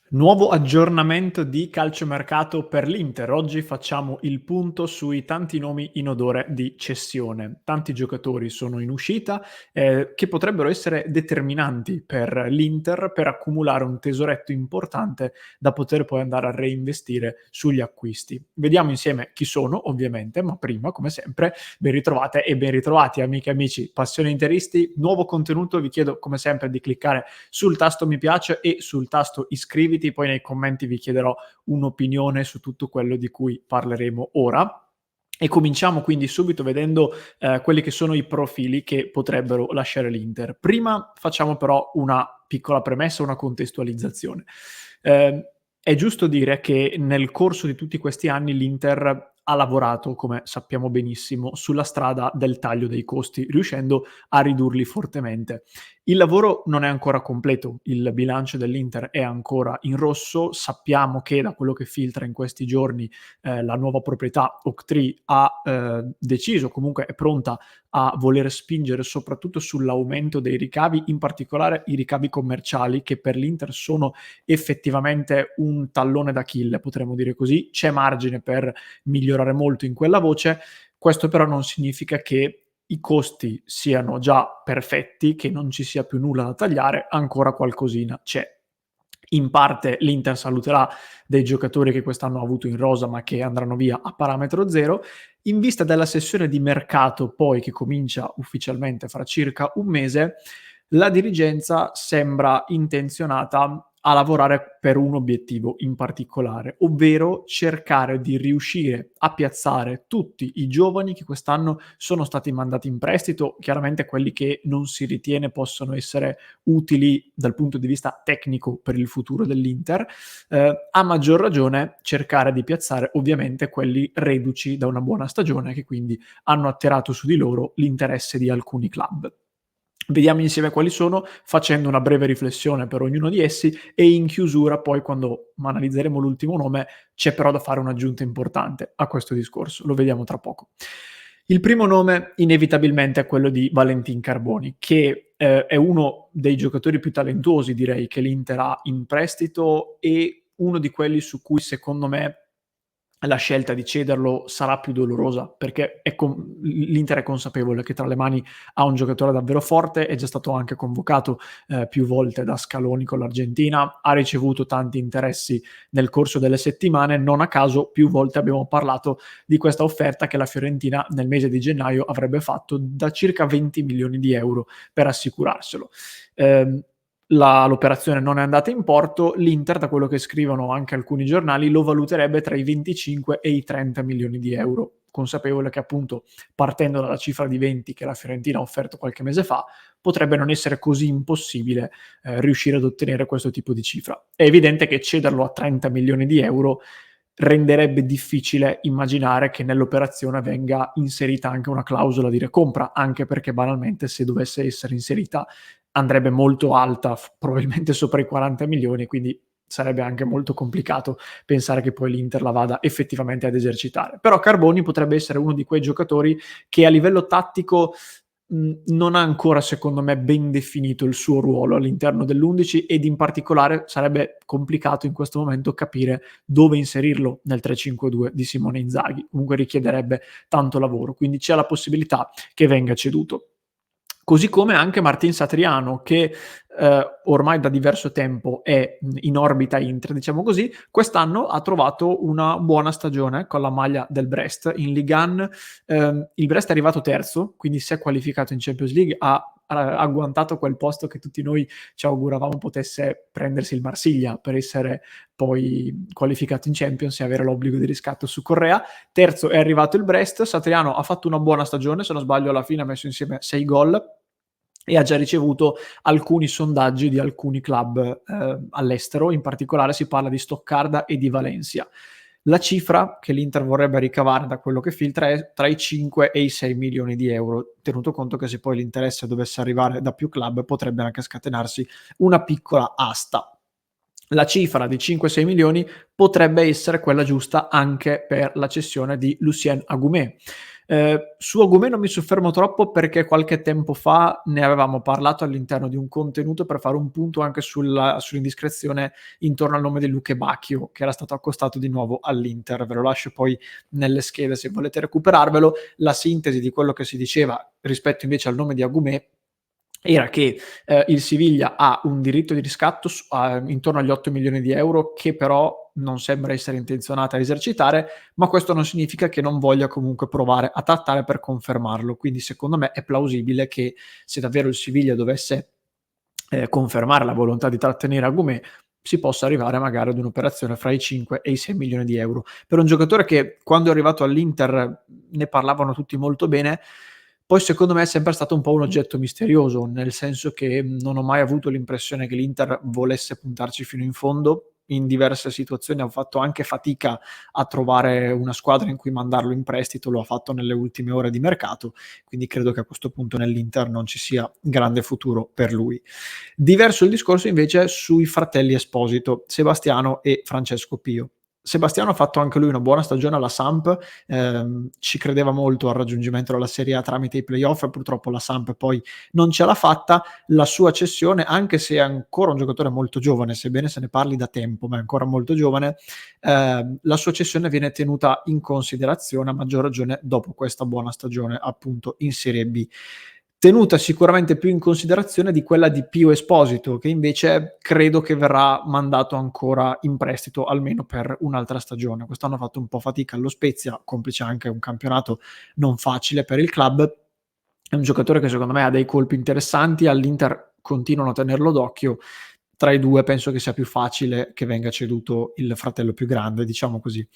Nuovo aggiornamento di calciomercato per l'Inter. Oggi facciamo il punto sui tanti nomi in odore di cessione. Tanti giocatori sono in uscita che potrebbero essere determinanti per l'Inter per accumulare un tesoretto importante da poter poi andare a reinvestire sugli acquisti. Vediamo insieme chi sono, ovviamente, ma prima, come sempre, ben ritrovate e ben ritrovati amiche e amici, passioni interisti. Nuovo contenuto, vi chiedo come sempre di cliccare sul tasto mi piace e sul tasto iscriviti, poi nei commenti vi chiederò un'opinione su tutto quello di cui parleremo ora. E cominciamo quindi subito vedendo quelli che sono i profili che potrebbero lasciare l'Inter. Prima facciamo però una piccola premessa, una contestualizzazione. È giusto dire che nel corso di tutti questi anni l'Inter ha lavorato, come sappiamo benissimo, sulla strada del taglio dei costi, riuscendo a ridurli fortemente. Il lavoro non è ancora completo, il bilancio dell'Inter è ancora in rosso, sappiamo che da quello che filtra in questi giorni la nuova proprietà Oaktree ha deciso, comunque è pronta a voler spingere soprattutto sull'aumento dei ricavi, in particolare i ricavi commerciali che per l'Inter sono effettivamente un tallone d'Achille, potremmo dire così, c'è margine per migliorare molto in quella voce, questo però non significa che i costi siano già perfetti, che non ci sia più nulla da tagliare, ancora qualcosina c'è. In parte l'Inter saluterà dei giocatori che quest'anno ha avuto in rosa ma che andranno via a parametro zero. In vista della sessione di mercato poi che comincia ufficialmente fra circa un mese, la dirigenza sembra intenzionata a lavorare per un obiettivo in particolare, ovvero cercare di riuscire a piazzare tutti i giovani che quest'anno sono stati mandati in prestito, chiaramente quelli che non si ritiene possono essere utili dal punto di vista tecnico per il futuro dell'Inter, a maggior ragione cercare di piazzare ovviamente quelli reduci da una buona stagione che quindi hanno attirato su di loro l'interesse di alcuni club. Vediamo insieme quali sono, facendo una breve riflessione per ognuno di essi e in chiusura poi quando analizzeremo l'ultimo nome c'è però da fare un'aggiunta importante a questo discorso, lo vediamo tra poco. Il primo nome inevitabilmente è quello di Valentin Carboni, che è uno dei giocatori più talentuosi direi che l'Inter ha in prestito e uno di quelli su cui secondo me la scelta di cederlo sarà più dolorosa perché l'Inter è consapevole che tra le mani ha un giocatore davvero forte, è già stato anche convocato più volte da Scaloni con l'Argentina, ha ricevuto tanti interessi nel corso delle settimane, non a caso più volte abbiamo parlato di questa offerta che la Fiorentina nel mese di gennaio avrebbe fatto da circa 20 milioni di euro per assicurarselo. L'operazione non è andata in porto, l'Inter, da quello che scrivono anche alcuni giornali, lo valuterebbe tra i 25 e i 30 milioni di euro, consapevole che appunto partendo dalla cifra di 20 che la Fiorentina ha offerto qualche mese fa, potrebbe non essere così impossibile riuscire ad ottenere questo tipo di cifra. È evidente che cederlo a 30 milioni di euro renderebbe difficile immaginare che nell'operazione venga inserita anche una clausola di recompra, anche perché banalmente se dovesse essere inserita andrebbe molto alta, probabilmente sopra i 40 milioni, quindi sarebbe anche molto complicato pensare che poi l'Inter la vada effettivamente ad esercitare. Però Carboni potrebbe essere uno di quei giocatori che a livello tattico non ha ancora, secondo me, ben definito il suo ruolo all'interno dell'11 ed in particolare sarebbe complicato in questo momento capire dove inserirlo nel 3-5-2 di Simone Inzaghi. Comunque richiederebbe tanto lavoro, quindi c'è la possibilità che venga ceduto. Così come anche Martin Satriano che ormai da diverso tempo è in orbita Inter, diciamo così, quest'anno ha trovato una buona stagione con la maglia del Brest in Ligue 1. Il Brest è arrivato terzo, quindi si è qualificato in Champions League, ha agguantato quel posto che tutti noi ci auguravamo potesse prendersi il Marsiglia per essere poi qualificato in Champions e avere l'obbligo di riscatto su Correa. Terzo è arrivato il Brest, Satriano ha fatto una buona stagione, se non sbaglio alla fine ha messo insieme 6 gol e ha già ricevuto alcuni sondaggi di alcuni club all'estero, in particolare si parla di Stoccarda e di Valencia. La cifra che l'Inter vorrebbe ricavare da quello che filtra è tra i 5 e i 6 milioni di euro, tenuto conto che se poi l'interesse dovesse arrivare da più club potrebbe anche scatenarsi una piccola asta. La cifra di 5-6 milioni potrebbe essere quella giusta anche per la cessione di Lucien Agumé. Su Agumè non mi soffermo troppo perché qualche tempo fa ne avevamo parlato all'interno di un contenuto per fare un punto anche sull'indiscrezione intorno al nome di Luque Bacchio, che era stato accostato di nuovo all'Inter. Ve lo lascio poi nelle schede se volete recuperarvelo. La sintesi di quello che si diceva rispetto invece al nome di Agumè era che il Siviglia ha un diritto di riscatto intorno agli 8 milioni di euro che però non sembra essere intenzionata a esercitare, ma questo non significa che non voglia comunque provare a trattare per confermarlo. Quindi secondo me è plausibile che se davvero il Siviglia dovesse confermare la volontà di trattenere Agumè, si possa arrivare magari ad un'operazione fra i 5 e i 6 milioni di euro. Per un giocatore che quando è arrivato all'Inter ne parlavano tutti molto bene, poi secondo me è sempre stato un po' un oggetto misterioso, nel senso che non ho mai avuto l'impressione che l'Inter volesse puntarci fino in fondo. In diverse situazioni ha fatto anche fatica a trovare una squadra in cui mandarlo in prestito, lo ha fatto nelle ultime ore di mercato, quindi credo che a questo punto nell'Inter non ci sia grande futuro per lui. Diverso il discorso invece sui fratelli Esposito, Sebastiano e Francesco Pio. Sebastiano ha fatto anche lui una buona stagione alla Samp, ci credeva molto al raggiungimento della Serie A tramite i playoff, purtroppo la Samp poi non ce l'ha fatta. La sua cessione, anche se è ancora un giocatore molto giovane, sebbene se ne parli da tempo, ma è ancora molto giovane, la sua cessione viene tenuta in considerazione a maggior ragione dopo questa buona stagione appunto in Serie B, tenuta sicuramente più in considerazione di quella di Pio Esposito, che invece credo che verrà mandato ancora in prestito almeno per un'altra stagione. Quest'anno ha fatto un po' fatica allo Spezia, complice anche un campionato non facile per il club. È un giocatore che secondo me ha dei colpi interessanti, all'Inter continuano a tenerlo d'occhio. Tra i due penso che sia più facile che venga ceduto il fratello più grande, diciamo così.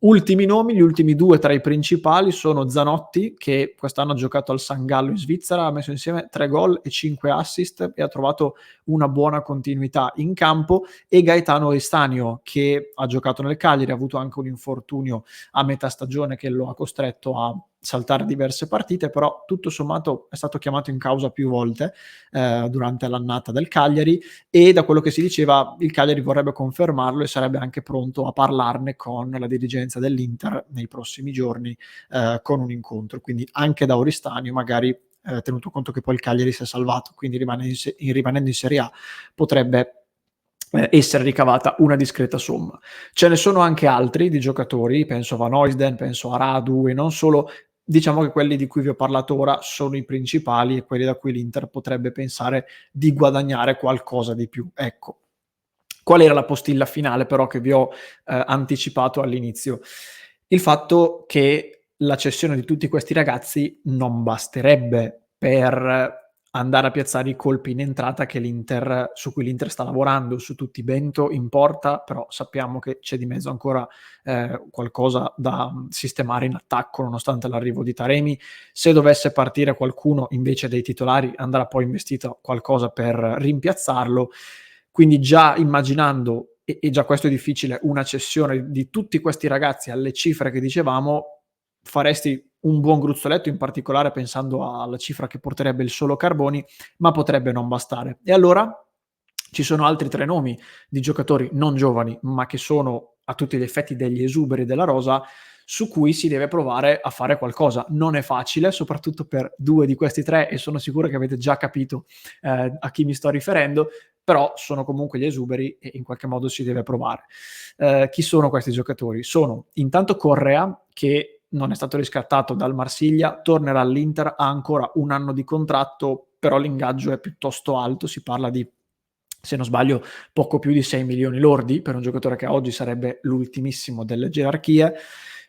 Ultimi nomi, gli ultimi due tra i principali sono Zanotti, che quest'anno ha giocato al San Gallo in Svizzera, ha messo insieme 3 gol e 5 assist e ha trovato una buona continuità in campo, e Gaetano Estanio, che ha giocato nel Cagliari, ha avuto anche un infortunio a metà stagione che lo ha costretto a saltare diverse partite, però tutto sommato è stato chiamato in causa più volte durante l'annata del Cagliari, e da quello che si diceva il Cagliari vorrebbe confermarlo e sarebbe anche pronto a parlarne con la dirigenza dell'Inter nei prossimi giorni con un incontro, quindi anche da Oristanio magari tenuto conto che poi il Cagliari si è salvato, quindi rimanendo in Serie A potrebbe essere ricavata una discreta somma. Ce ne sono anche altri di giocatori, penso a Van Oisden, penso a Radu e non solo. Diciamo che quelli di cui vi ho parlato ora sono i principali e quelli da cui l'Inter potrebbe pensare di guadagnare qualcosa di più. Ecco. Qual era la postilla finale però che vi ho anticipato all'inizio? Il fatto che la cessione di tutti questi ragazzi non basterebbe per andare a piazzare i colpi in entrata su cui l'Inter sta lavorando, su tutti. Bento in porta, però sappiamo che c'è di mezzo ancora qualcosa da sistemare in attacco nonostante l'arrivo di Taremi. Se dovesse partire qualcuno invece dei titolari andrà poi investito qualcosa per rimpiazzarlo, quindi già immaginando, e già questo è difficile, una cessione di tutti questi ragazzi alle cifre che dicevamo, faresti un buon gruzzoletto, in particolare pensando alla cifra che porterebbe il solo Carboni, ma potrebbe non bastare. E allora ci sono altri 3 nomi di giocatori non giovani, ma che sono a tutti gli effetti degli esuberi della rosa, su cui si deve provare a fare qualcosa. Non è facile, soprattutto per 2 di questi 3, e sono sicuro che avete già capito a chi mi sto riferendo, però sono comunque gli esuberi e in qualche modo si deve provare. Chi sono questi giocatori? Sono intanto Correa, che non è stato riscattato dal Marsiglia, tornerà all'Inter, ha ancora un anno di contratto, però l'ingaggio è piuttosto alto, si parla di, se non sbaglio, poco più di 6 milioni lordi per un giocatore che oggi sarebbe l'ultimissimo delle gerarchie.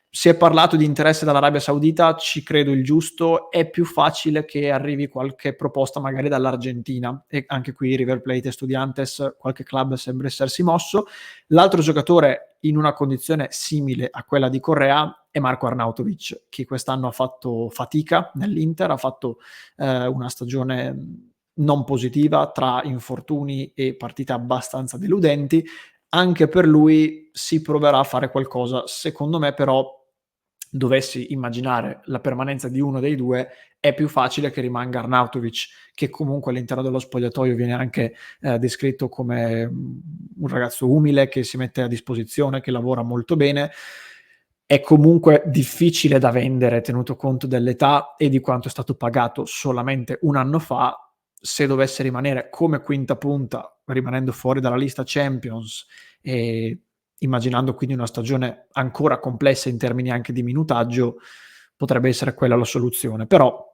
Si è parlato di interesse dall'Arabia Saudita, ci credo il giusto, è più facile che arrivi qualche proposta magari dall'Argentina, e anche qui River Plate e Estudiantes, qualche club sembra essersi mosso. L'altro giocatore in una condizione simile a quella di Correa è Marco Arnautovic, che quest'anno ha fatto fatica nell'Inter, ha fatto una stagione non positiva tra infortuni e partite abbastanza deludenti. Anche per lui si proverà a fare qualcosa. Secondo me però, dovessi immaginare la permanenza di uno dei due, è più facile che rimanga Arnautovic, che comunque all'interno dello spogliatoio viene anche descritto come un ragazzo umile, che si mette a disposizione, che lavora molto bene. è comunque difficile da vendere tenuto conto dell'età e di quanto è stato pagato solamente un anno fa. Se dovesse rimanere come quinta punta, rimanendo fuori dalla lista Champions e immaginando quindi una stagione ancora complessa in termini anche di minutaggio, potrebbe essere quella la soluzione. Però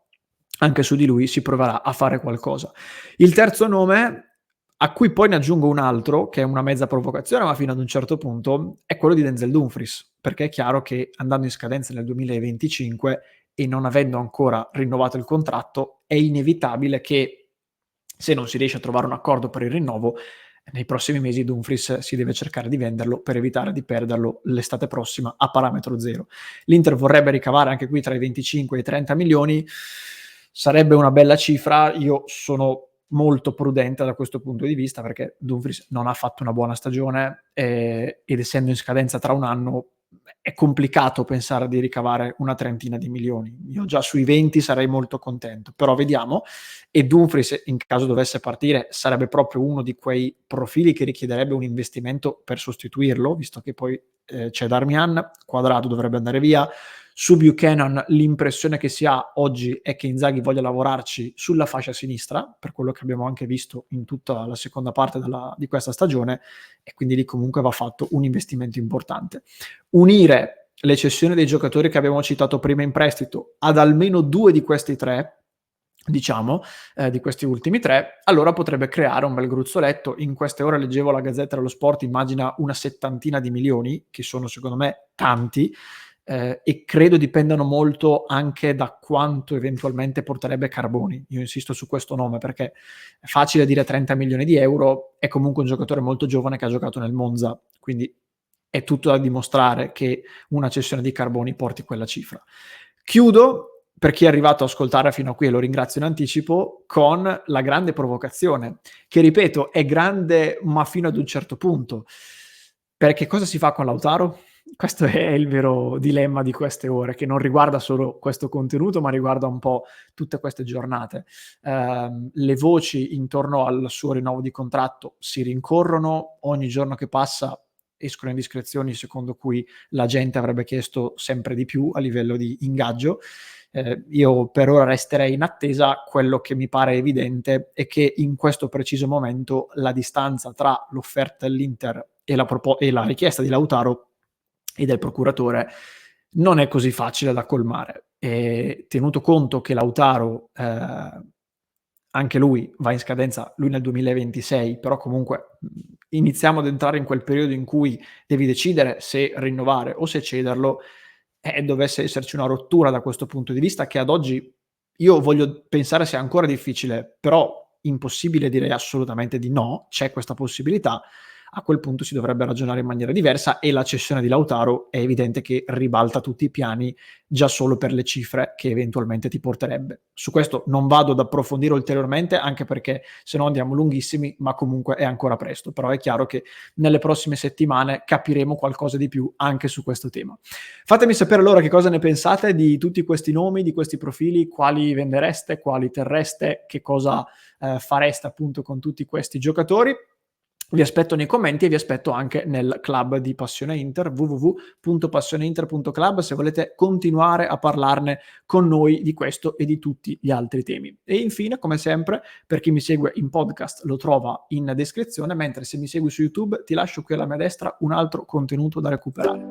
anche su di lui si proverà a fare qualcosa. Il terzo nome, a cui poi ne aggiungo un altro, che è una mezza provocazione, ma fino ad un certo punto, è quello di Denzel Dumfries, perché è chiaro che andando in scadenza nel 2025 e non avendo ancora rinnovato il contratto, è inevitabile che se non si riesce a trovare un accordo per il rinnovo, nei prossimi mesi Dumfries si deve cercare di venderlo per evitare di perderlo l'estate prossima a parametro zero. L'Inter vorrebbe ricavare anche qui tra i 25 e i 30 milioni, sarebbe una bella cifra. Io sono molto prudente da questo punto di vista perché Dumfries non ha fatto una buona stagione ed essendo in scadenza tra un anno è complicato pensare di ricavare una trentina di milioni. Io già sui 20 sarei molto contento, però vediamo. E Dumfries, in caso dovesse partire, sarebbe proprio uno di quei profili che richiederebbe un investimento per sostituirlo, visto che poi c'è Darmian, Quadrado dovrebbe andare via. Su Buchanan l'impressione che si ha oggi è che Inzaghi voglia lavorarci sulla fascia sinistra, per quello che abbiamo anche visto in tutta la seconda parte di questa stagione, e quindi lì comunque va fatto un investimento importante. Unire le cessioni dei giocatori che abbiamo citato prima in prestito ad almeno 2 di questi 3, diciamo, di questi ultimi 3, allora potrebbe creare un bel gruzzoletto. In queste ore leggevo la Gazzetta dello Sport, immagina una settantina di milioni, che sono secondo me tanti, e credo dipendano molto anche da quanto eventualmente porterebbe Carboni. Io insisto su questo nome perché è facile dire 30 milioni di euro, è comunque un giocatore molto giovane che ha giocato nel Monza, quindi è tutto da dimostrare che una cessione di Carboni porti quella cifra. Chiudo, per chi è arrivato a ascoltare fino a qui, e lo ringrazio in anticipo, con la grande provocazione, che ripeto è grande ma fino ad un certo punto. Perché cosa si fa con Lautaro? Questo è il vero dilemma di queste ore, che non riguarda solo questo contenuto, ma riguarda un po' tutte queste giornate. Le voci intorno al suo rinnovo di contratto si rincorrono, ogni giorno che passa escono indiscrezioni secondo cui la gente avrebbe chiesto sempre di più a livello di ingaggio. Io per ora resterei in attesa. Quello che mi pare evidente è che in questo preciso momento la distanza tra l'offerta dell'Inter e la richiesta di Lautaro e del procuratore non è così facile da colmare. E tenuto conto che Lautaro anche lui va in scadenza, lui nel 2026, però comunque iniziamo ad entrare in quel periodo in cui devi decidere se rinnovare o se cederlo, e dovesse esserci una rottura da questo punto di vista, che ad oggi io voglio pensare sia ancora difficile, però impossibile direi assolutamente di no, c'è questa possibilità. A quel punto si dovrebbe ragionare in maniera diversa e la cessione di Lautaro è evidente che ribalta tutti i piani già solo per le cifre che eventualmente ti porterebbe. Su questo non vado ad approfondire ulteriormente, anche perché se no andiamo lunghissimi, ma comunque è ancora presto. Però è chiaro che nelle prossime settimane capiremo qualcosa di più anche su questo tema. Fatemi sapere allora che cosa ne pensate di tutti questi nomi, di questi profili, quali vendereste, quali terreste, che cosa fareste appunto con tutti questi giocatori. Vi aspetto nei commenti e vi aspetto anche nel club di Passione Inter, www.passioneinter.club, se volete continuare a parlarne con noi di questo e di tutti gli altri temi. E infine, come sempre, per chi mi segue in podcast lo trova in descrizione, mentre se mi segui su YouTube ti lascio qui alla mia destra un altro contenuto da recuperare.